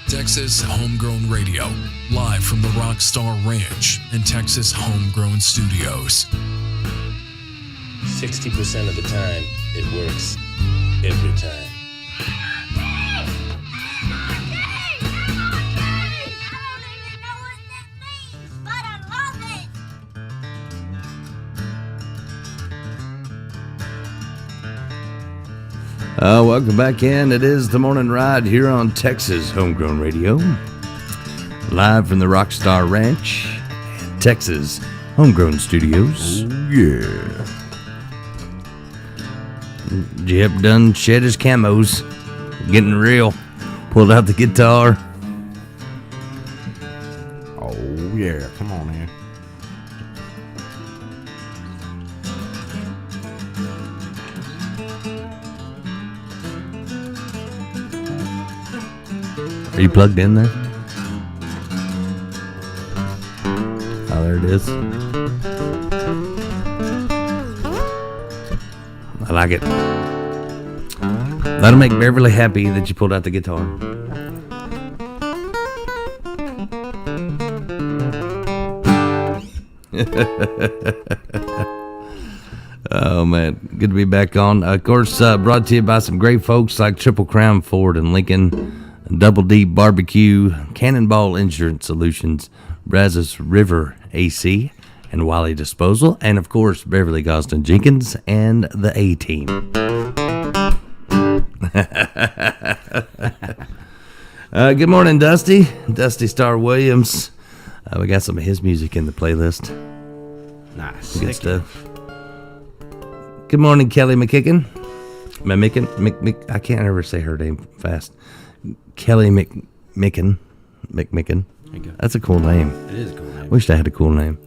Texas Homegrown Radio, live from the Rockstar Ranch and Texas Homegrown Studios. 60% of the time, it works every time. Welcome back in. It is the morning ride here on Texas Homegrown Radio, live from the Rockstar Ranch, Texas Homegrown Studios. Oh, yeah. Jeb done shed his camos, getting real. Pulled out the guitar. Oh, yeah. Come on, man. Are you plugged in there? Oh, there it is. I like it. That'll make Beverly happy that you pulled out the guitar. Oh, man. Good to be back on. Of course, brought to you by some great folks like Triple Crown Ford and Lincoln, Double D Barbecue, Cannonball Insurance Solutions, Brazos River AC, and Wiley Disposal, and of course Beverly Gosden Jenkins and the A-Team. Good morning, Dusty Star Williams. We got some of his music in the playlist. Nice. Good stuff. Good morning, Kelly McKicken. I can't ever say her name fast. Kelly McMicken. That's a cool name. It is a cool name. Wished I had a cool name.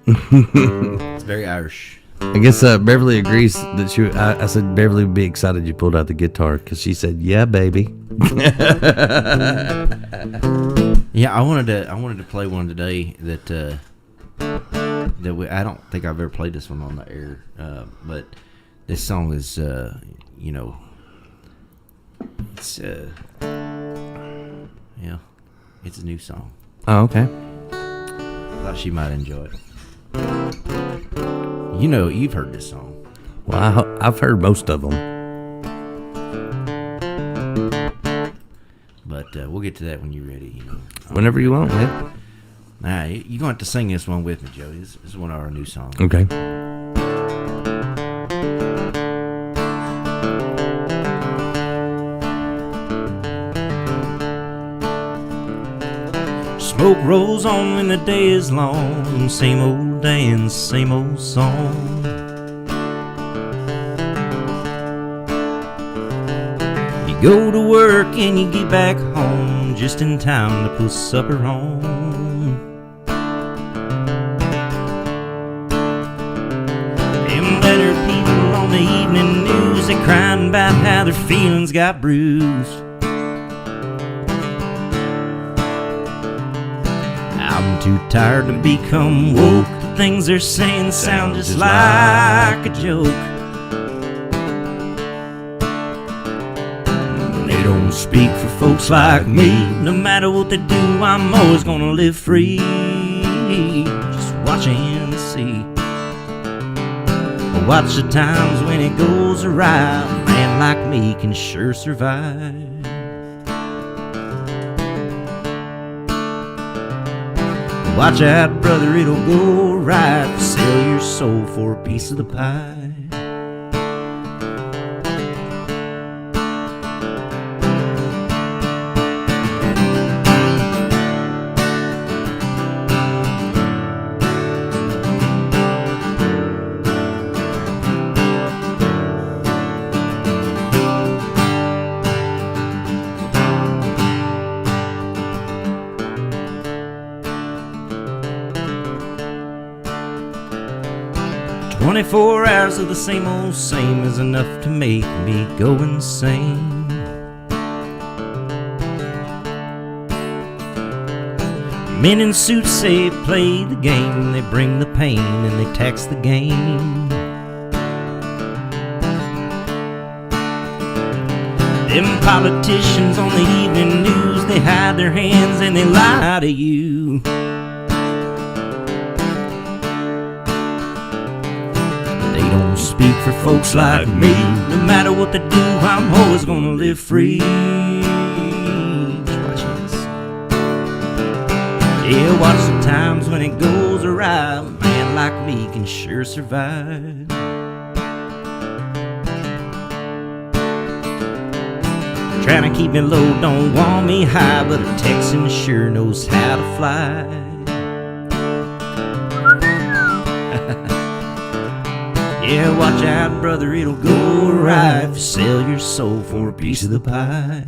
It's very Irish. I guess Beverly agrees that she. I said Beverly would be excited you pulled out the guitar because she said, "Yeah, baby." Yeah, I wanted to play one today that I don't think I've ever played this one on the air, but this song is it's it's a new song. Oh, okay. Thought she might enjoy it. You've heard this song. Well, I've heard most of them. But we'll get to that when you're ready. Whenever you want, man. All right, you're going to have to sing this one with me, Jody. This is one of our new songs. Okay. Smoke rolls on when the day is long. Same old dance, same old song. You go to work and you get back home just in time to put supper on. Them better people on the evening news, they crying about how their feelings got bruised. I'm too tired to become woke. The things they're saying sound just like a joke. They don't speak for folks like me. No matter what they do, I'm always gonna live free. Just watch and see. Watch the times when it goes awry. A man like me can sure survive. Watch out, brother, it'll go right. Sell your soul for a piece of the pie. 24 hours of the same old same is enough to make me go insane. Men in suits say play the game, they bring the pain and they tax the game. Them politicians on the evening news, they hide their hands and they lie to you. They don't speak for folks like me. No matter what they do, I'm always gonna live free. Yeah, watch the times when it goes awry. A man like me can sure survive. Trying to keep me low, don't want me high, but a Texan sure knows how to fly. Yeah, watch out, brother, it'll go awry if you sell your soul for a piece of the pie.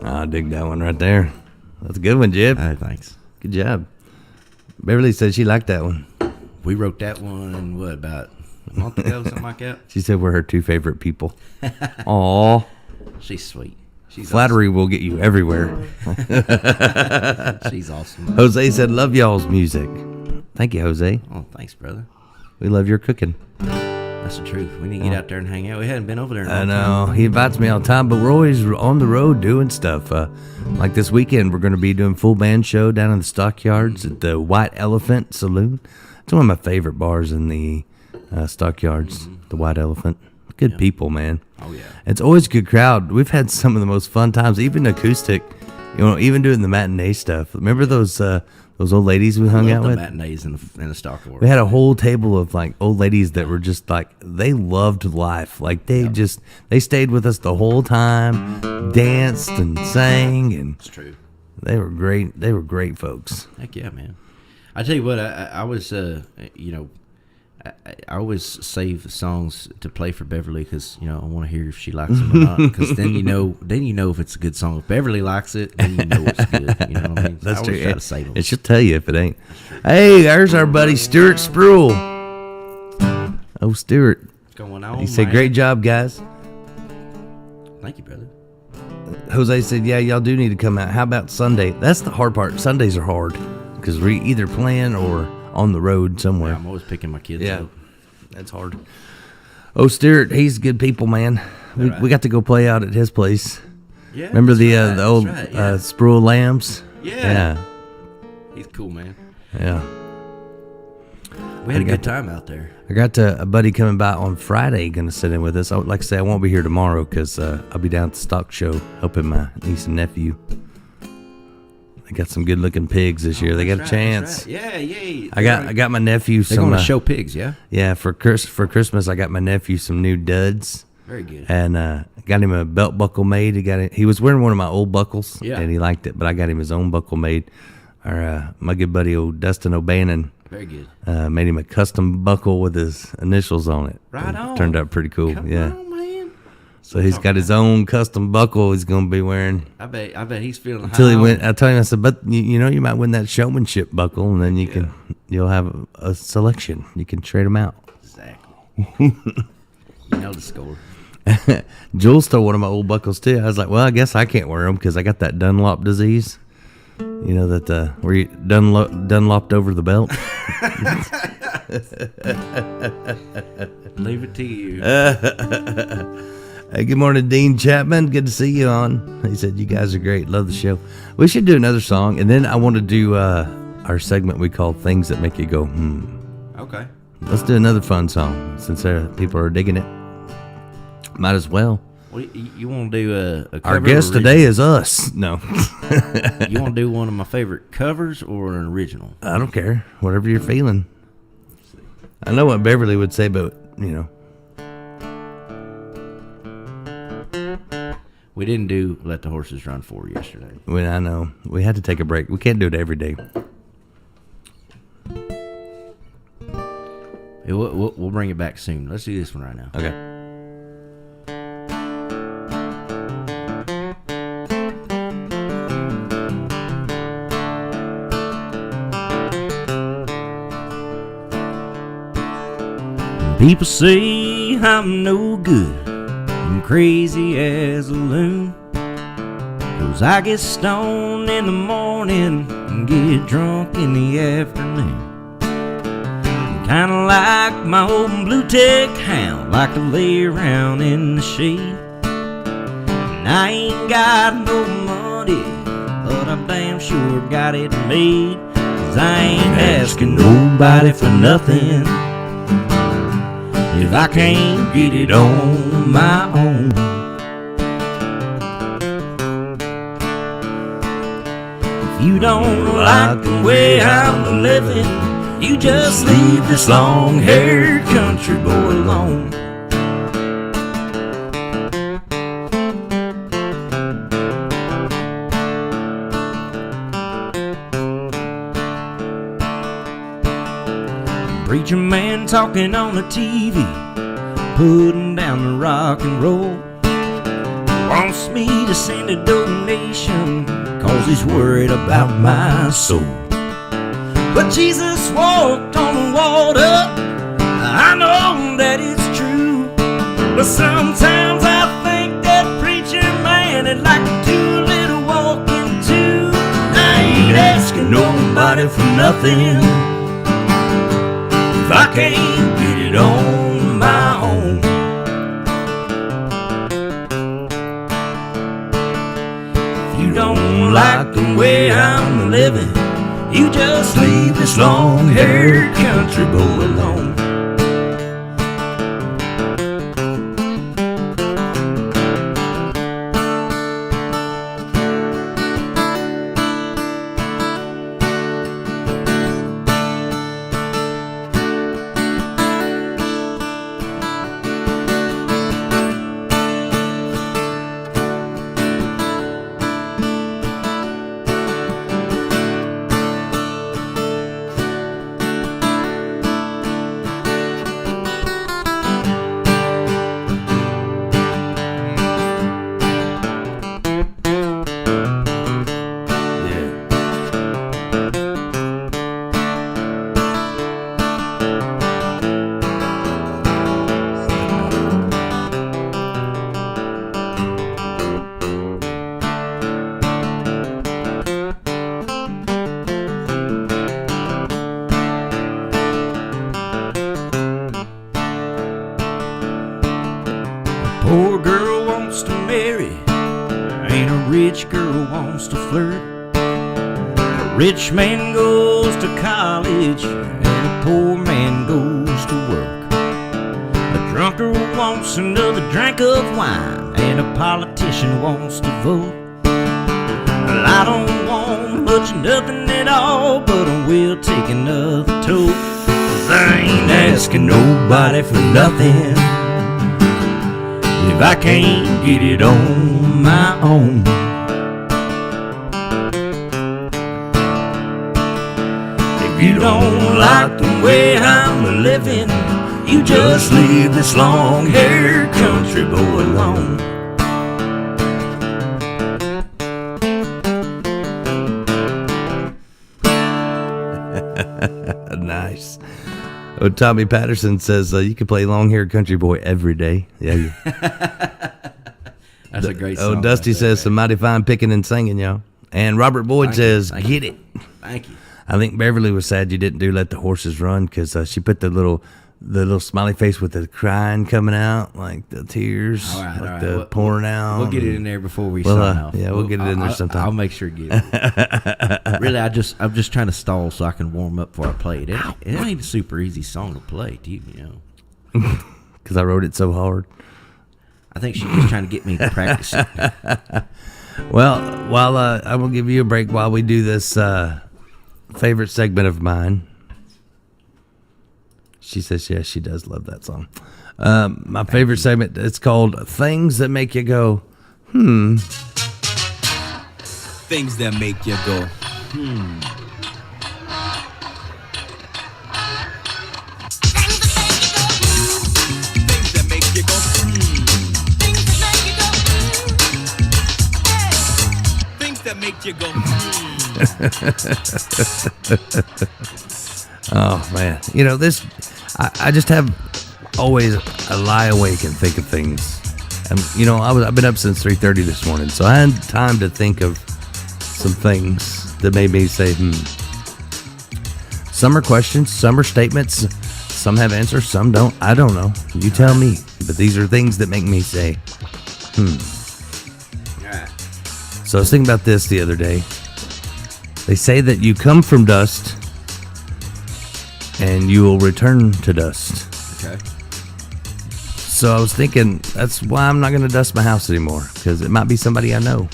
I dig that one right there. That's a good one, Jeb. Thanks. Good job. Beverly said she liked that one. We wrote that one, what, about a month ago, something like that? She said we're her two favorite people. Aw. She's sweet. She's Flattery will get you everywhere. awesome. She's awesome. Jose said, love y'all's music. Thank you, Jose. Oh, thanks, brother. We love your cooking. That's the truth. We need to get out there and hang out. We hadn't been over there in a I long know. time. He invites me all the time, but we're always on the road doing stuff. Like this weekend, we're going to be doing full band show down in the Stockyards at the White Elephant Saloon. It's one of my favorite bars in the Stockyards, the White Elephant. Good people, man. Oh, yeah. It's always a good crowd. We've had some of the most fun times, even acoustic, even doing the matinee stuff. Remember those old ladies we hung out the with? matinees in the Stockyards. We had a whole table of like old ladies that were just like, they loved life. Like they stayed with us the whole time, danced and sang, and It's true. they were great. They were great folks. Heck yeah, man. I tell you what, I was, I always save songs to play for Beverly because I want to hear if she likes them or not. Because then you know if it's a good song. If Beverly likes it, then you know it's good. You know what I mean? That's I true. always try to save them. It should tell you if it ain't. Hey, there's our buddy Stuart Spruill. Oh, Stuart. What's going on? He said, man? great job, guys. Thank you, brother. Jose said, yeah, y'all do need to come out. How about Sunday? That's the hard part. Sundays are hard because we're either playing or on the road somewhere. Yeah, I'm always picking my kids up. That's hard. Oh, Stuart, he's good people, man. We got to go play out at his place. Yeah. Remember the old right, yeah. Spruill Lambs? Yeah. He's cool, man. Yeah. We had a good time out there. I got a buddy coming by on Friday, going to sit in with us. Like I say, I won't be here tomorrow because I'll be down at the stock show helping my niece and nephew. They got some good-looking pigs this year. They got a chance. Right. Yeah. I got my nephew They're some. going to show pigs, yeah? Yeah, for Christmas, I got my nephew some new duds. Very good. And got him a belt buckle made. He was wearing one of my old buckles, Yeah. and he liked it. But I got him his own buckle made. My good buddy, old Dustin O'Bannon, Very good. made him a custom buckle with his initials on it. Right It on. Turned out pretty cool. Come yeah. on, man. So he's got his own custom buckle he's going to be wearing. I bet he's feeling Until he high went, on- I told him, I said, but you might win that showmanship buckle, and then you'll have a selection. You can trade them out. Exactly. You know the score. Jules stole one of my old buckles too. I was like, well, I guess I can't wear them because I got that Dunlop disease. You know that where you Dunlopped over the belt. Leave it to you. Hey, good morning, Dean Chapman. Good to see you on. He said you guys are great. Love the show. We should do another song, and then I want to do our segment we call "Things That Make You Go." Okay. Let's do another fun song since people are digging it. Might as well. You want to do a cover? Our guest today is us. No. You want to do one of my favorite covers or an original? I don't care. Whatever you're feeling. I know what Beverly would say, but, We didn't do Let the Horses Run 4 yesterday. I know. We had to take a break. We can't do it every day. We'll bring it back soon. Let's do this one right now. Okay. People say I'm no good, I'm crazy as a loon, 'cause I get stoned in the morning and get drunk in the afternoon. Kinda like my old blue tech hound, like to lay around in the shade. And I ain't got no money, but I'm damn sure got it made, 'cause I ain't asking nobody for nothing if I can't get it on my own. If you don't like the way I'm living, you just leave this long-haired country boy alone. Preacher man talking on the TV, putting down the rock and roll, wants me to send a donation, 'cause he's worried about my soul. But Jesus walked on the water, I know that it's true, but sometimes I think that preacher man would like to do a little walking too. I ain't asking nobody for nothing if I can't get it on my own. If you don't like the way I'm living, you just leave this long-haired country boy alone. Poor girl wants to marry, ain't a rich girl wants to flirt. A rich man goes to college, and a poor man goes to work. A drunkard wants another drink of wine, and a politician wants to vote. Well, I don't want much of nothing at all, but I will take another toke, 'cause I ain't asking nobody for nothing if I can't get it on my own. If you don't like the way I'm living, you just leave this long-haired country boy alone. Nice. Oh, Tommy Patterson says you can play long-haired country boy every day. Yeah. That's a great song. Oh, Dusty says some mighty fine picking and singing, y'all. And Robert Boyd says, get it. Thank you. I think Beverly was sad you didn't do Let the Horses Run, because she put the little smiley face with the crying coming out, like the tears, all right. the pouring out. We'll get it in there before we sign off. Yeah, we'll get it in there sometime. I'll make sure to get it. Really, I'm just trying to stall so I can warm up before I play it. It ain't a super easy song to play, you know. Because I wrote it so hard. I think she's just trying to get me to practice. Well, while I will give you a break while we do this favorite segment of mine. She says, yes, she does love that song. My favorite segment, it's called Things That Make You Go, Things that make you go, Things that make you go, Things that make you go, Oh, man. You know, this, I just have always a lie awake and think of things. And, you know, I've been up since 3:30 this morning, so I had time to think of some things that made me say, Some are questions, some are statements, some have answers, some don't. I don't know. You tell me. But these are things that make me say, So I was thinking about this the other day. They say that you come from dust and you will return to dust. Okay. So I was thinking, that's why I'm not going to dust my house anymore, because it might be somebody I know.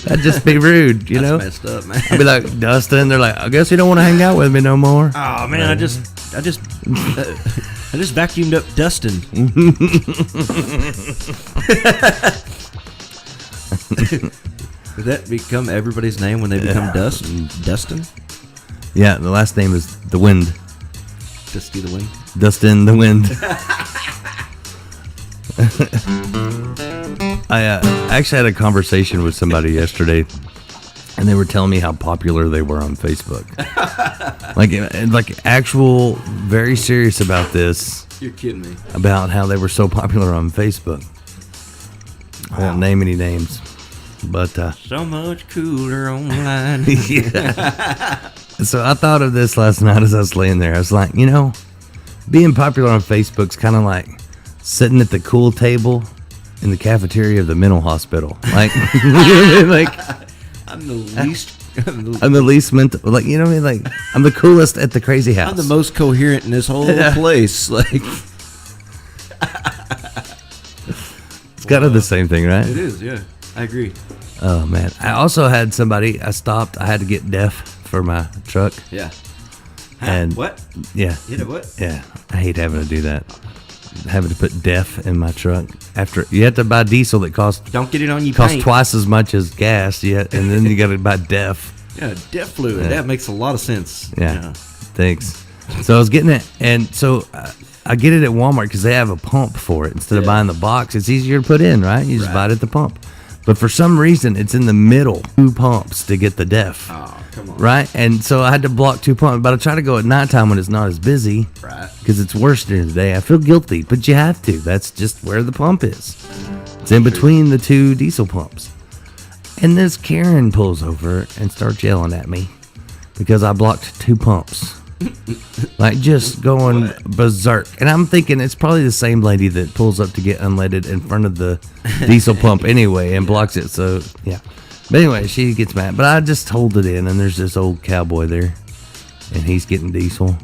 That'd just be rude, you know? That's messed up, man. I'd be like, Dustin, they're like, I guess you don't want to hang out with me no more. Oh man, I just vacuumed up Dustin. Did that become everybody's name when they become Dustin? Yeah, the last name is The Wind. Dusty the Wind. Dustin the Wind. I actually had a conversation with somebody yesterday, and they were telling me how popular they were on Facebook. like actual, very serious about this. You're kidding me. About how they were so popular on Facebook. I won't name any names, but so much cooler online. Yeah. So I thought of this last night as I was laying there. I was like, you know, being popular on Facebook's kind of like sitting at the cool table in the cafeteria of the mental hospital. Like, you know what I mean? Like, I'm the least. I'm the least mental. Like, you know what I mean? Like, I'm the coolest at the crazy house. I'm the most coherent in this whole place. Like, it's kind of the same thing, right? It is, yeah. I agree. Oh man! I also had somebody. I stopped. I had to get DEF for my truck. Yeah. And what? Yeah. You know what? Yeah. I hate having to do that. Having to put DEF in my truck after you have to buy diesel that costs. Don't get it on you. Costs twice as much as gas. Yet, and then you got to buy DEF. Yeah, DEF fluid. Yeah. That makes a lot of sense. Yeah. Thanks. So I was getting it, and so I get it at Walmart because they have a pump for it instead of buying the box. It's easier to put in, right? You just buy it at the pump. But for some reason, it's in the middle, 2 pumps to get the DEF. Oh, come on. Right? And so I had to block 2 pumps. But I try to go at nighttime when it's not as busy. Right. Because it's worse during the day. I feel guilty, but you have to. That's just where the pump is. It's in between the 2 diesel pumps. And this Karen pulls over and starts yelling at me because I blocked 2 pumps. Like just going berserk. And I'm thinking it's probably the same lady that pulls up to get unleaded in front of the diesel pump anyway and blocks it. So yeah. But anyway, she gets mad. But I just hold it in, and there's this old cowboy there, and he's getting diesel.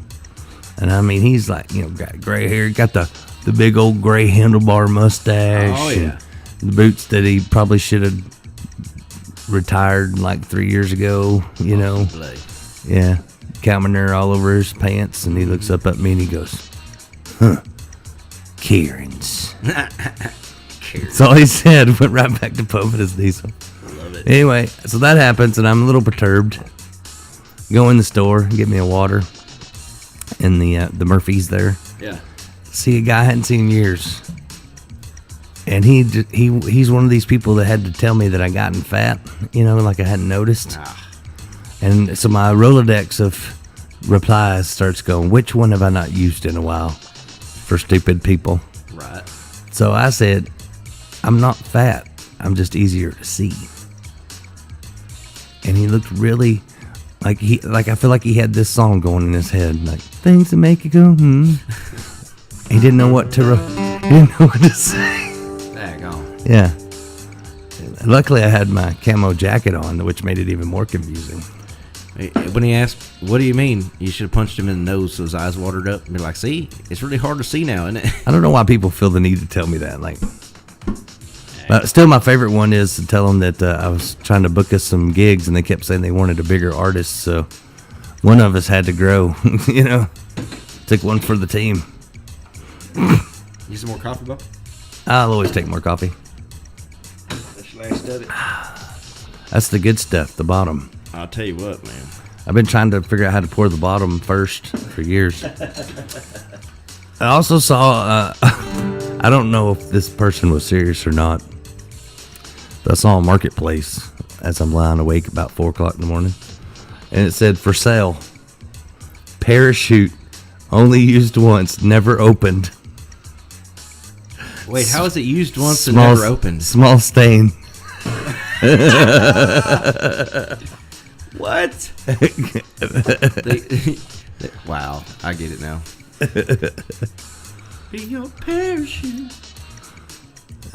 And I mean, he's like, you know, got gray hair, got the big old gray handlebar mustache. Oh yeah. And the boots that he probably should have retired like 3 years ago, you know. Yeah. Cow manure all over his pants, and he looks up at me and he goes, Karen's. That's all he said. Went right back to pumping his diesel. Love it. Anyway, so that happens, and I'm a little perturbed. Go in the store, get me a water, and the Murphy's there. Yeah. See a guy I hadn't seen in years, and he's one of these people that had to tell me that I gotten fat, you know, like I hadn't noticed. And so my Rolodex of replies starts going, which one have I not used in a while for stupid people? Right. So I said, I'm not fat. I'm just easier to see. And he looked really like I feel like he had this song going in his head, like things that make you go, He didn't know what to say. Daggone. Yeah. Luckily, I had my camo jacket on, which made it even more confusing. When he asked, "What do you mean?" You should have punched him in the nose so his eyes watered up and be like, "See, it's really hard to see now, isn't it?" I don't know why people feel the need to tell me that. Like, but still, my favorite one is to tell them that I was trying to book us some gigs, and they kept saying they wanted a bigger artist. So one of us had to grow. You know, took one for the team. Need some more coffee, Bob? I'll always take more coffee. That's your last of it. That's the good stuff, the bottom. I'll tell you what, man. I've been trying to figure out how to pour the bottom first for years. I also saw, I don't know if this person was serious or not, but I saw a marketplace as I'm lying awake about 4 o'clock in the morning, and it said, "For sale, parachute, only used once, never opened." Wait, how is it used once and never opened? Small stain. What? Wow, I get it now. Be your parachute.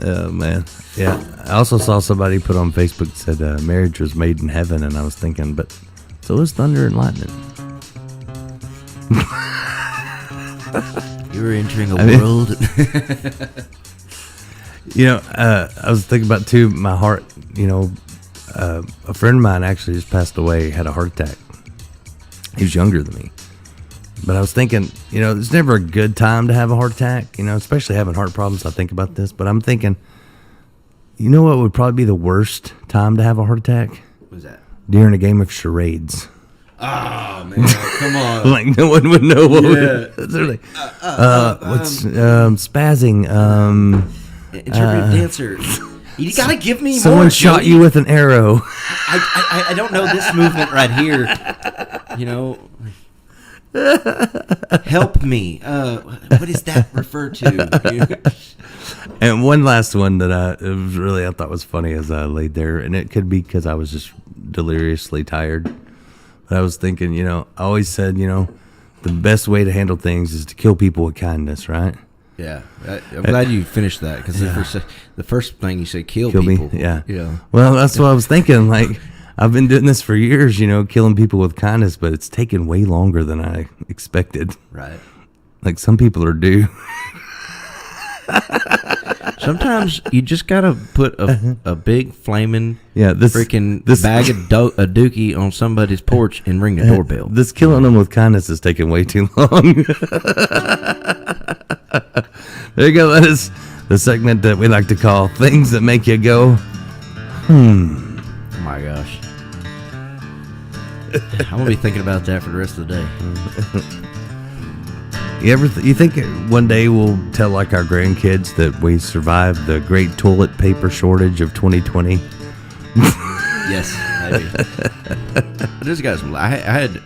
Oh, man. Yeah. I also saw somebody put on Facebook that said marriage was made in heaven, and I was thinking, but so is thunder and lightning. You're entering a world. You know, I was thinking about, too, my heart, you know, a friend of mine actually just passed away, had a heart attack. He was younger than me. But I was thinking, you know, it's never a good time to have a heart attack, you know, especially having heart problems. I think about this, but I'm thinking, you know what would probably be the worst time to have a heart attack? What was that? During a game of charades. Oh, man, come on. Like, no one would know what Yeah. they're like, what's spazzing? Interpretive dancer. You gotta give me Someone more. shot Jody. you with an arrow. I don't know this movement right here. You know, help me. What is that referred to? And one last one that I thought was funny as I laid there, and it could be because I was just deliriously tired. But I was thinking, you know, I always said, you know, the best way to handle things is to kill people with kindness, right? Yeah, I'm glad you finished that because the first thing you said, kill people. Me, yeah. You know. Well, that's what I was thinking. Like, I've been doing this for years, you know, killing people with kindness, but it's taken way longer than I expected. Right. Like, some people are due. Sometimes you just gotta put a big flaming freaking this bag of a dookie on somebody's porch and ring the doorbell. This killing them with kindness is taking way too long. There you go. That is the segment that we like to call Things That Make You Go, Oh my gosh. I'm gonna be thinking about that for the rest of the day. You think one day we'll tell like our grandkids that we survived the great toilet paper shortage of 2020? Yes, maybe. This guy's. I had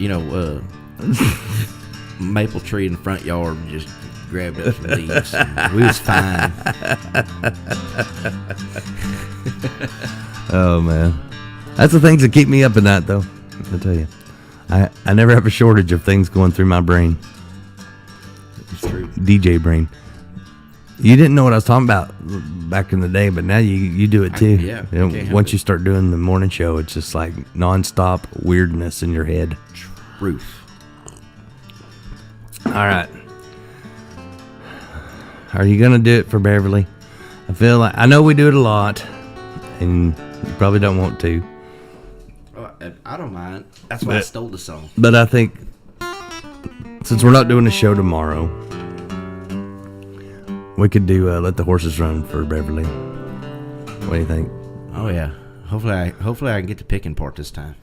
maple tree in the front yard and just grabbed up some leaves. We was fine. Oh man, that's the things that keep me up at night, though. I'll tell you, I never have a shortage of things going through my brain. It's true. DJ brain. You didn't know what I was talking about back in the day, but now you do it too. Yeah. You know, once you start doing the morning show, it's just like nonstop weirdness in your head. Truth. All right. Are you gonna do it for Beverly? I feel like I know we do it a lot, and you probably don't want to. I don't mind. That's why I stole the song. But I think since we're not doing a show tomorrow, we could do Let the Horses Run for Beverly. What do you think? Oh yeah. Hopefully I can get the picking part this time.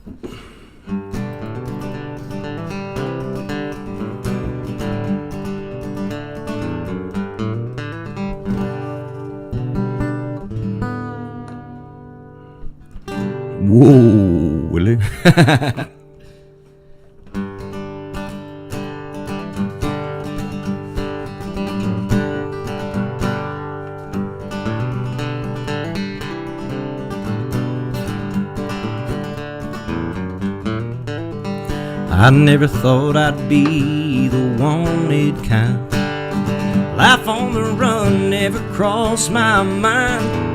Whoa, Willie. I never thought I'd be the wanted kind. Life on the run never crossed my mind.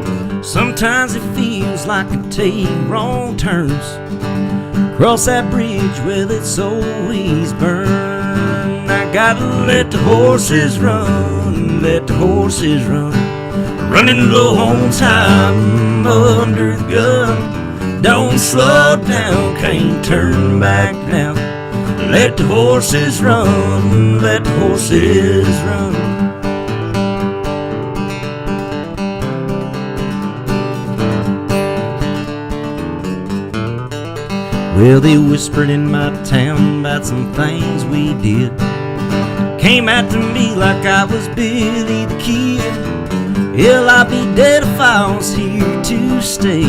Sometimes it feels like I take wrong turns. Cross that bridge, well, it's always burned. I gotta let the horses run, let the horses run. Running low on time, under the gun. Don't slow down, can't turn back now. Let the horses run, let the horses run. Well, they whispered in my town about some things we did. Came after me like I was Billy the Kid. Hell, I'd be dead if I was here to stay.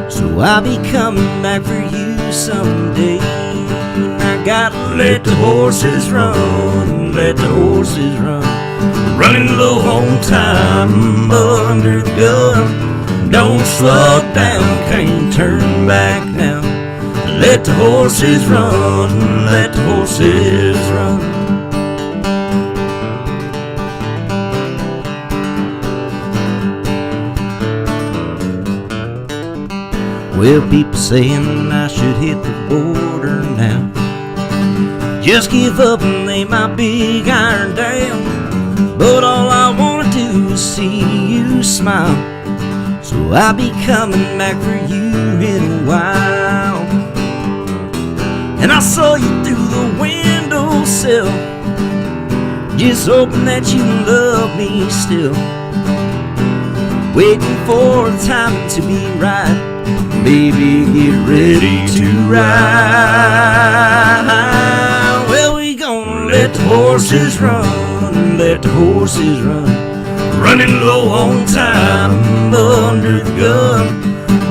So I'll be coming back for you someday. And I gotta let the horses run, let the horses run. Running low on time, under the gun. Don't slow down, can't turn back now. Let the horses run, let the horses run. Well, people saying I should hit the border now. Just give up and lay my big iron down. But all I wanna do is see you smile. So I'll be coming back for you in a while. And I saw you through the windowsill, just hoping that you love me still. Waiting for the time to be right. Baby, get ready to ride. Well, we gonna let the horses run, let the horses run. Running low on time, under the gun.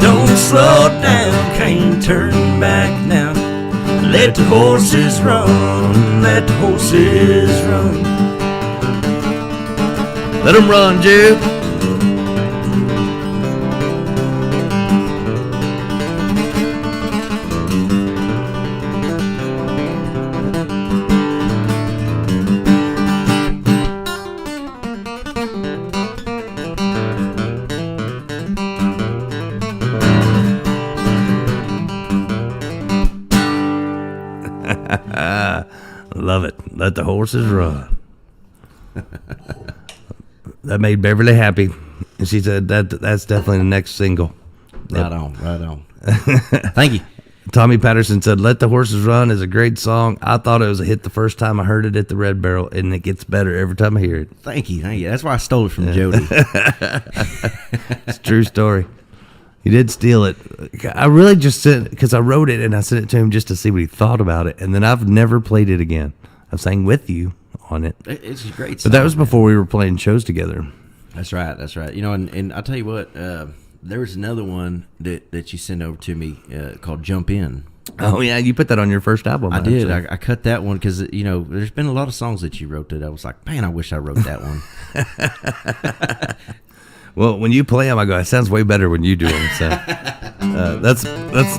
Don't slow down, can't turn back now. Let the horses run, let the horses run. Let them run, Jeb. Love it. Let the horses run. That made Beverly happy. And she said that's definitely the next single. Right on, right on. Thank you. Tommy Patterson said, "Let the Horses Run" is a great song. I thought it was a hit the first time I heard it at the Red Barrel, and it gets better every time I hear it. Thank you, thank you. That's why I stole it from Jody. It's a true story. He did steal it. I really just sent, because I wrote it and I sent it to him just to see what he thought about it, and then I've never played it again. I've sang with you on it. It's a great song. But that was before we were playing shows together. That's right, that's right. You know, and I'll tell you what, there was another one that you sent over to me called Jump In. Oh, yeah, you put that on your first album. I did. I cut that one because, you know, there's been a lot of songs that you wrote that I was like, man, I wish I wrote that one. Well, when you play them, I go, it sounds way better when you do them. So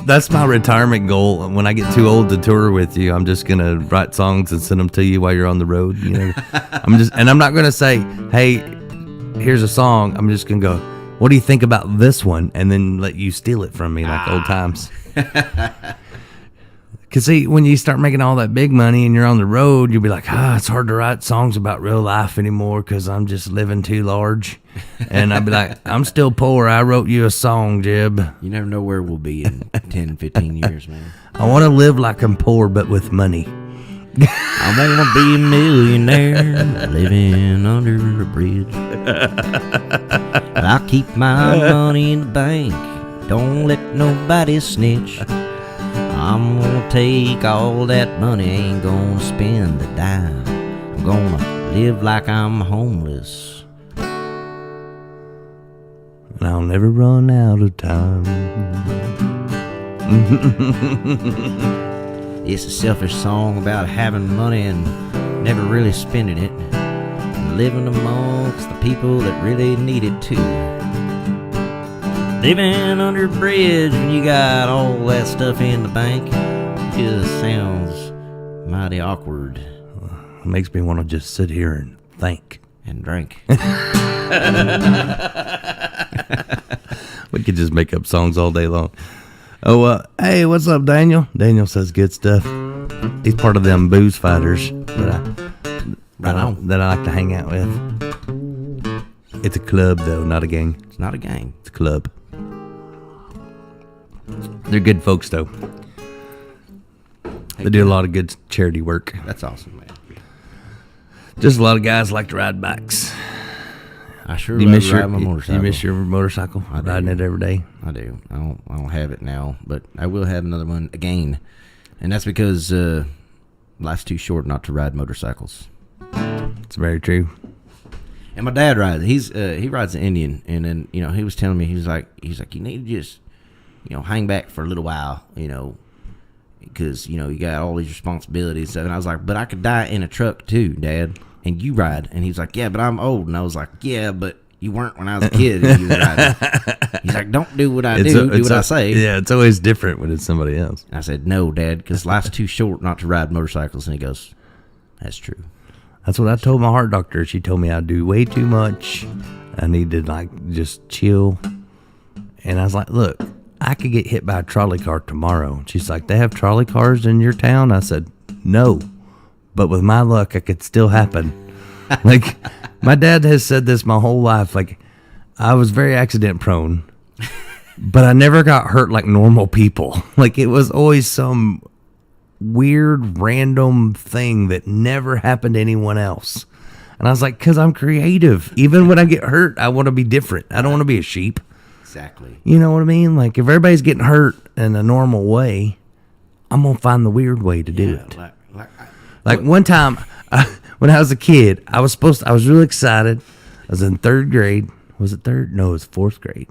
that's my retirement goal. When I get too old to tour with you, I'm just gonna write songs and send them to you while you're on the road. You know, I'm not gonna say, hey, here's a song. I'm just gonna go, what do you think about this one? And then let you steal it from me like old times. Because, see, when you start making all that big money and you're on the road, you'll be like, it's hard to write songs about real life anymore because I'm just living too large. And I'd be like, I'm still poor. I wrote you a song, Jeb. You never know where we'll be in 10, 15 years, man. I want to live like I'm poor but with money. I want to be a millionaire living under a bridge. I'll keep my money in the bank. Don't let nobody snitch. I'm gonna take all that money, ain't gonna spend a dime. I'm gonna live like I'm homeless. And I'll never run out of time. It's a selfish song about having money and never really spending it. And living amongst the people that really need it too. Living under a bridge when you got all that stuff in the bank just sounds mighty awkward. It makes me want to just sit here and think. And drink. We could just make up songs all day long. Oh, hey, what's up, Daniel? Daniel says good stuff. He's part of them booze fighters that I like to hang out with. It's a club, though, not a gang. It's not a gang. It's a club. They're good folks, though. They do a lot of good charity work. That's awesome, man. Just a lot of guys like to ride bikes. I sure love to ride my motorcycle. You miss your motorcycle? Riding it every day? I do. I don't have it now, but I will have another one again. And that's because life's too short not to ride motorcycles. It's very true. And my dad rides. He rides an Indian, and then he was telling me he's like you need to just hang back for a little while, because you got all these responsibilities. And I was like, but I could die in a truck too, Dad. And you ride. And he's like, yeah, but I'm old. And I was like, yeah, but you weren't when I was a kid. And you were riding. He's like, don't do what I do what I say. Yeah, it's always different when it's somebody else. And I said, no, Dad, because life's too short not to ride motorcycles. And he goes, that's true. That's what I told my heart doctor. She told me I do way too much. I need to just chill. And I was like, look, I could get hit by a trolley car tomorrow. She's like, they have trolley cars in your town? I said, no. But with my luck, it could still happen. My dad has said this my whole life. I was very accident prone, but I never got hurt like normal people. It was always some weird, random thing that never happened to anyone else. And I was like, because I'm creative. Even when I get hurt, I want to be different. I don't want to be a sheep. Exactly. You know what I mean? If everybody's getting hurt in a normal way, I'm going to find the weird way to do it. One time, when I was a kid, I was really excited. I was in third grade. Was it third? No, it was fourth grade.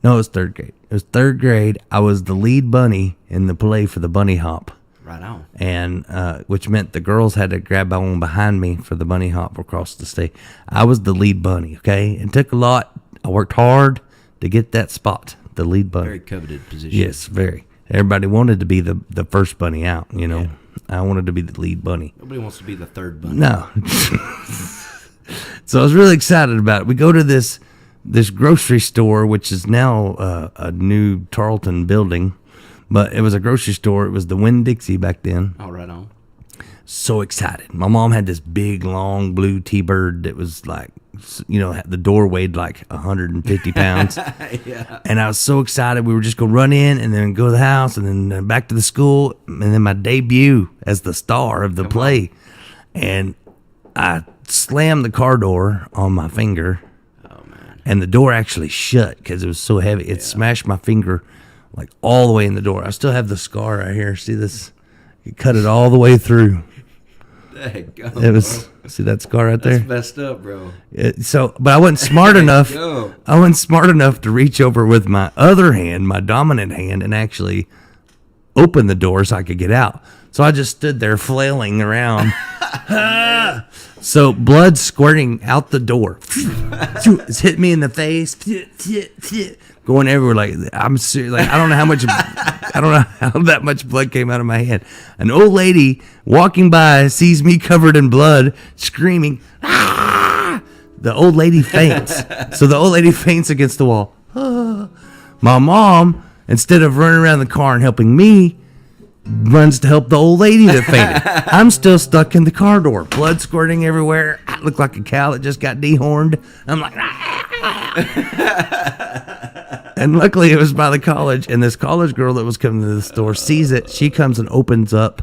No, it was third grade. It was third grade. I was the lead bunny in the play for the bunny hop. Right on. And which meant the girls had to grab on behind me for the bunny hop across the stage. I was the lead bunny, okay? It took a lot. I worked hard to get that spot, the lead bunny. Very coveted position. Yes, very. Everybody wanted to be the first bunny out, Yeah. I wanted to be the lead bunny. Nobody wants to be the third bunny. No. So I was really excited about it. We go to this grocery store, which is now a new Tarleton building, but it was a grocery store. It was the Winn-Dixie back then. Oh, right on. So excited. My mom had this big, long blue T-Bird that was the door weighed 150 pounds. Yeah. And I was so excited. We were just going to run in and then go to the house and then back to the school. And then my debut as the star of the play. And I slammed the car door on my finger. Oh, man. And the door actually shut because it was so heavy. It smashed my finger all the way in the door. I still have the scar right here. See this? It cut it all the way through. It was, see that scar right there? That's messed up, bro. But I wasn't smart enough. I wasn't smart enough to reach over with my other hand, my dominant hand, and actually open the door so I could get out. So I just stood there flailing around. So blood squirting out the door. It's hit me in the face. Going everywhere. I'm serious. I don't know how much. I don't know how that much blood came out of my hand. An old lady walking by sees me covered in blood, screaming. Ah! The old lady faints. So the old lady faints against the wall. Ah. My mom, instead of running around the car and helping me, runs to help the old lady that fainted. I'm still stuck in the car door, blood squirting everywhere. I look like a cow that just got dehorned. I'm like, and luckily it was by the college, and this college girl that was coming to the store sees it. She comes and opens up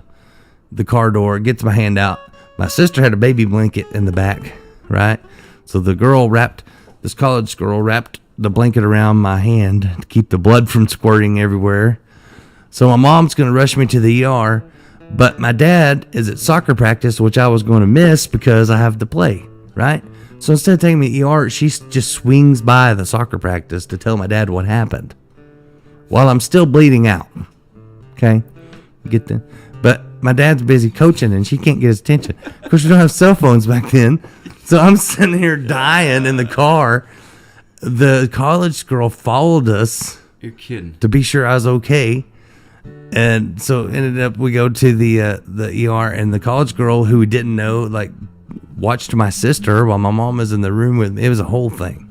the car door, gets my hand out. My sister had a baby blanket in the back, right? So this college girl wrapped the blanket around my hand to keep the blood from squirting everywhere. So my mom's going to rush me to the ER, but my dad is at soccer practice, which I was going to miss because I have to play, right? So instead of taking me to the ER, she just swings by the soccer practice to tell my dad what happened while I'm still bleeding out. Okay? But my dad's busy coaching and she can't get his attention. Of course, we don't have cell phones back then. So I'm sitting here dying in the car. The college girl followed us. You're kidding. To be sure I was okay. And so ended up we go to the ER, and the college girl who didn't know watched my sister while my mom was in the room with me. It was a whole thing.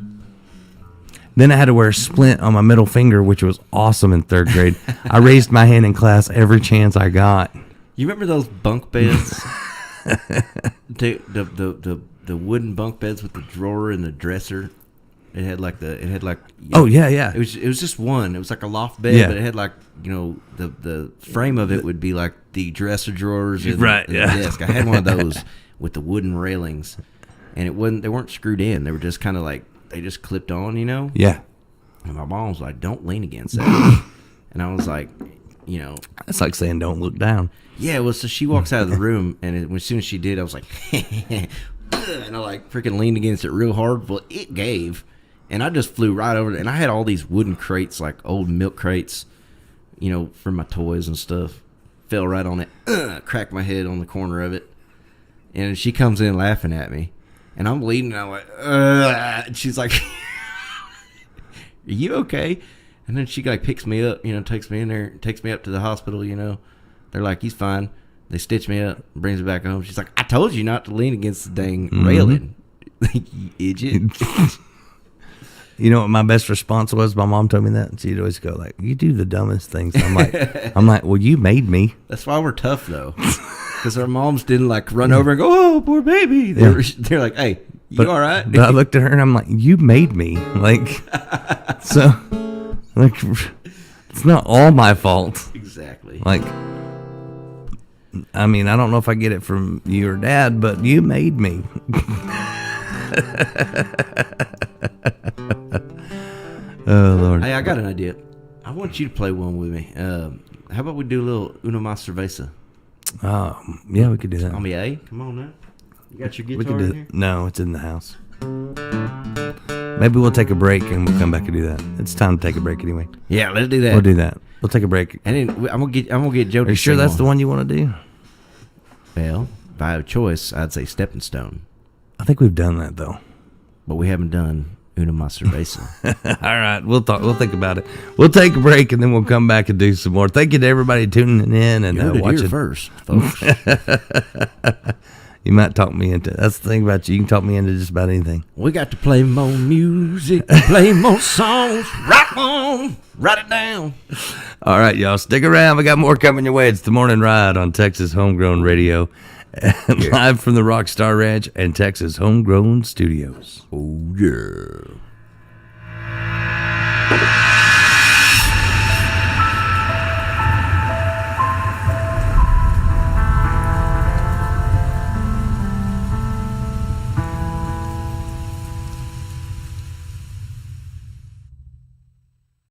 Then I had to wear a splint on my middle finger, which was awesome in 3rd grade. I raised my hand in class every chance I got. You remember those bunk beds? the wooden bunk beds with the drawer and the dresser. It had like Oh yeah. It was just one. It was like a loft bed, but it had like, you know, the frame of it would be like the dresser drawers and, right, and yeah. the desk. I had one of those with the wooden railings, and they weren't screwed in. They were just kind of like they just clipped on, you know. Yeah. And my mom was like, "Don't lean against that," and I was like, you know, that's like saying don't look down. Yeah, well, so she walks out of the room, and as soon as she did, I was like, and I like freaking leaned against it real hard. Well, it gave, and I just flew right over it. And I had all these wooden crates, like old milk crates, you know, for my toys and stuff. Fell right on it, cracked my head on the corner of it. And she comes in laughing at me, and I'm bleeding, and I'm like, and she's like, are you okay? And then she like picks me up, you know, takes me in there, takes me up to the hospital, you know. They're like, he's fine. They stitch me up, brings me back home. She's like, I told you not to lean against the dang railing, you idiot. You know what my best response was? My mom told me that, and she'd always go like, "You do the dumbest things." I'm like, well, you made me. That's why we're tough though, because our moms didn't like run over and go, "Oh, poor baby." They're like, "Hey, you all right?" But I looked at her and I'm like, "You made me." Like, so, like, it's not all my fault. Exactly. Like, I mean, I don't know if I get it from you or Dad, but you made me. Oh, Lord. Hey, I got an idea. I want you to play one with me. How about we do a little Una Mas Cerveza? Yeah, we could do that. On me, eh? Come on now. You got your We guitar could do in here? No, it's in the house. Maybe we'll take a break and we'll come back and do that. It's time to take a break anyway. Yeah, let's do that. We'll do that. We'll take a break. And then I'm gonna get Jody. Are you sure that's the one you want to do? Well, if I have a choice, I'd say Stepping Stone. I think we've done that though. But we haven't done Una Mas Cerveza. All right, we'll talk. We'll think about it. We'll take a break and then we'll come back and do some more. Thank you to everybody tuning in and watching. First, folks. You might talk me into. That's the thing about you. You can talk me into just about anything. We got to play more music, play more songs. Rock on, write it down. All right, y'all, stick around. We got more coming your way. It's the Morning Ride on Texas Homegrown Radio, live from the Rockstar Ranch and Texas Homegrown Studios. Oh yeah.